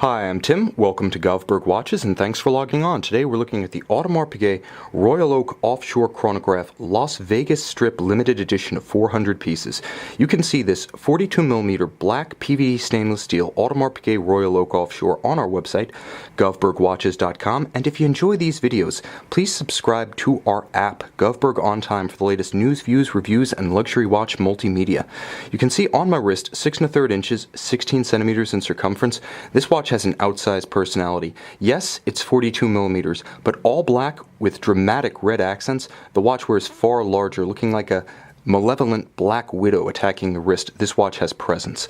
Hi, I'm Tim. Welcome to Govberg Watches, and thanks for logging on. Today we're looking at the Audemars Piguet Royal Oak Offshore Chronograph Las Vegas Strip Limited Edition of 400 pieces. You can see this 42mm black PVD stainless steel Audemars Piguet Royal Oak Offshore on our website, govbergwatches.com, and if you enjoy these videos, please subscribe to our app, Govberg On Time, for the latest news, views, reviews, and luxury watch multimedia. You can see on my wrist 6 1/3 inches, 16 centimeters in circumference. This watch has an outsized personality. Yes, it's 42mm, but all black with dramatic red accents. The watch wears far larger, looking like a malevolent black widow attacking the wrist. This watch has presence.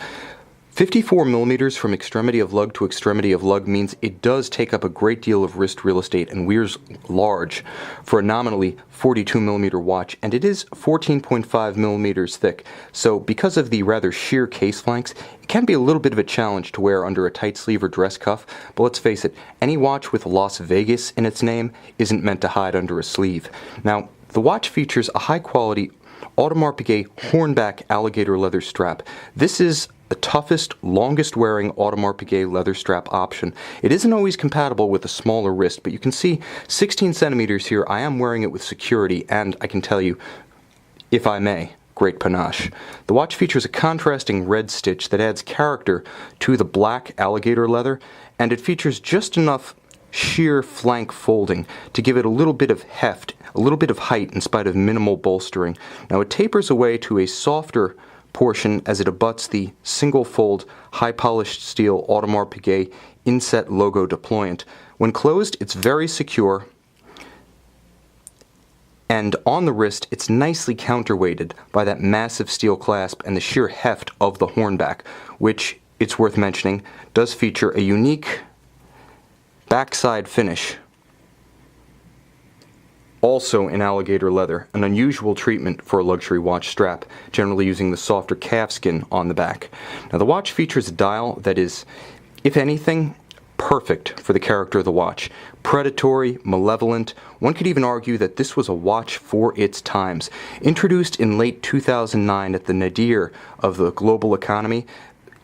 54mm from extremity of lug to extremity of lug means it does take up a great deal of wrist real estate and wears large for a nominally 42mm watch, and it is 14.5mm thick. So because of the rather sheer case flanks, it can be a little bit of a challenge to wear under a tight sleeve or dress cuff, but let's face it, any watch with Las Vegas in its name isn't meant to hide under a sleeve. Now, the watch features a high-quality Audemars Piguet hornback alligator leather strap. This is the toughest, longest wearing Audemars Piguet leather strap option. It isn't always compatible with a smaller wrist, but you can see 16 centimeters here. I am wearing it with security, and I can tell you, if I may, great panache. The watch features a contrasting red stitch that adds character to the black alligator leather, and it features just enough sheer flank folding to give it a little bit of heft, a little bit of height in spite of minimal bolstering. Now it tapers away to a softer portion as it abuts the single-fold, high-polished steel Audemars Piguet inset logo deployant. When closed, it's very secure, and on the wrist, it's nicely counterweighted by that massive steel clasp and the sheer heft of the hornback, which, it's worth mentioning, does feature a unique backside finish, also in alligator leather, an unusual treatment for a luxury watch strap, generally using the softer calfskin on the back. Now the watch features a dial that is, if anything, perfect for the character of the watch. Predatory, malevolent, one could even argue that this was a watch for its times. Introduced in late 2009 at the nadir of the global economy,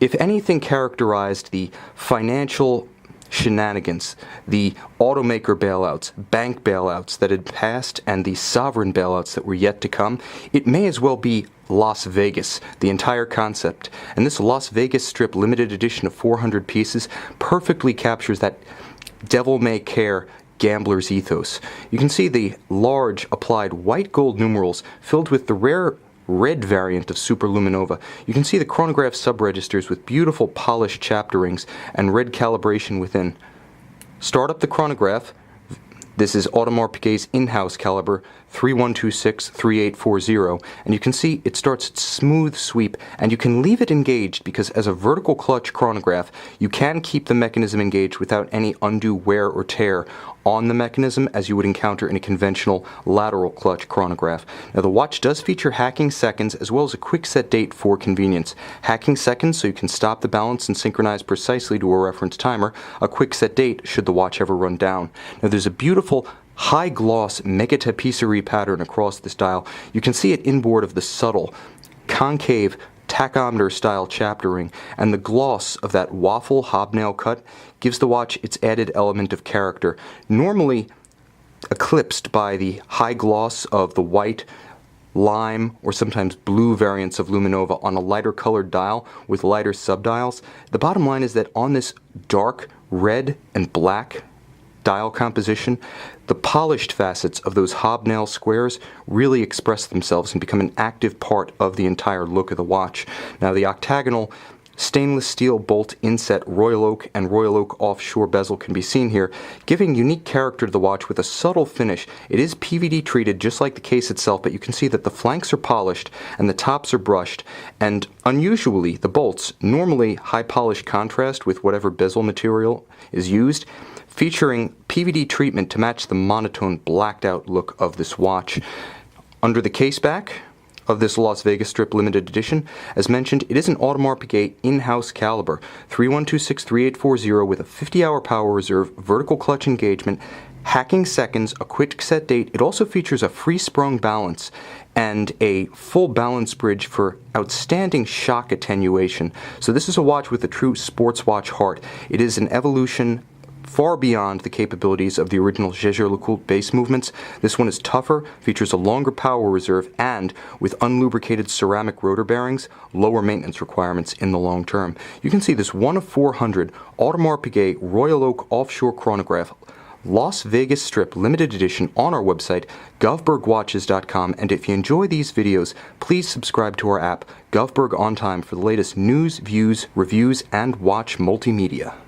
if anything characterized the financial shenanigans, the automaker bailouts, bank bailouts that had passed, and the sovereign bailouts that were yet to come, it may as well be Las Vegas, the entire concept. And this Las Vegas Strip limited edition of 400 pieces perfectly captures that devil-may-care gambler's ethos. You can see the large applied white gold numerals filled with the rare red variant of Superluminova. You can see the chronograph subregisters with beautiful polished chapter rings and red calibration within. Start up the chronograph. This is Audemars Piguet's in-house caliber 3126-3840, and you can see it starts its smooth sweep, and you can leave it engaged because as a vertical clutch chronograph, you can keep the mechanism engaged without any undue wear or tear on the mechanism as you would encounter in a conventional lateral clutch chronograph. Now the watch does feature hacking seconds as well as a quick set date for convenience. Hacking seconds so you can stop the balance and synchronize precisely to a reference timer. A quick set date should the watch ever run down. Now there's a beautiful high gloss mega tapisserie pattern across this dial. You can see it inboard of the subtle concave tachometer style chapter ring, and the gloss of that waffle hobnail cut gives the watch its added element of character, normally eclipsed by the high gloss of the white, lime, or sometimes blue variants of Luminova on a lighter colored dial with lighter subdials. The bottom line is that on this dark red and black dial composition, the polished facets of those hobnail squares really express themselves and become an active part of the entire look of the watch. Now the octagonal stainless steel bolt inset Royal Oak and Royal Oak Offshore bezel can be seen here, giving unique character to the watch with a subtle finish. It is PVD treated just like the case itself, but you can see that the flanks are polished and the tops are brushed, and unusually the bolts, normally high polished contrast with whatever bezel material is used, featuring PVD treatment to match the monotone blacked out look of this watch. Under the case back of this Las Vegas Strip limited edition, as mentioned, it is an Audemars Piguet in-house caliber 3126-3840 with a 50-hour power reserve, vertical clutch engagement, hacking seconds, a quick set date. It also features a free-sprung balance and a full balance bridge for outstanding shock attenuation. So this is a watch with a true sports watch heart. It is an evolution far beyond the capabilities of the original Jaeger-LeCoultre base movements. This one is tougher, features a longer power reserve, and with unlubricated ceramic rotor bearings, lower maintenance requirements in the long term. You can see this 1 of 400 Audemars Piguet Royal Oak Offshore Chronograph Las Vegas Strip limited edition on our website, govbergwatches.com, and if you enjoy these videos, please subscribe to our app, Govberg On Time, for the latest news, views, reviews, and watch multimedia.